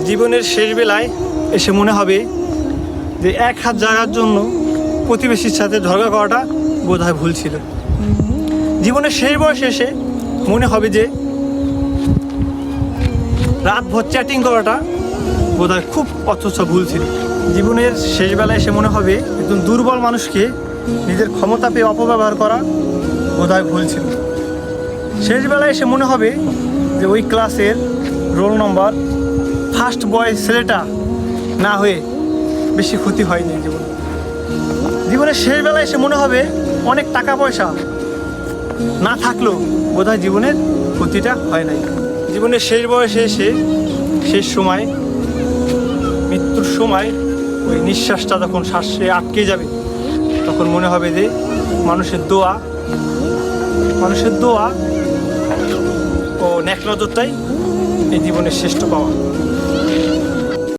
জীবনের শেষ বেলায় এসে মনে হবে যে এক হাত জায়গার জন্য প্রতিবেশীর সাথে ঝগড়া করাটা বোধহয় ভুল ছিল। জীবনের শেষ বয়সে এসে মনে হবে যে রাতভর চ্যাটিং করাটা বোধহয় খুব অথচ ভুল ছিল। জীবনের শেষ বেলায় এসে মনে হবে একজন দুর্বল মানুষকে নিজের ক্ষমতা পেয়ে অপব্যবহার করা বোধহয় ভুল ছিল। শেষ বেলায় এসে মনে হবে যে ওই ক্লাসের রোল নম্বর ফার্স্ট বয় ছেলেটা না হয়ে বেশি ক্ষতি হয়নি জীবনে। জীবনের শেষ বেলায় এসে মনে হবে অনেক টাকা পয়সা না থাকলেও বোধহয় জীবনের ক্ষতিটা হয় নাই। জীবনের শেষ বয়সে এসে শেষ সময় মৃত্যুর সময় ওই নিঃশ্বাসটা যখন শ্বাসে আটকে যাবে তখন মনে হবে যে মানুষের দোয়া ও নেক নজরটাই এই জীবনের শ্রেষ্ঠ পাওয়া।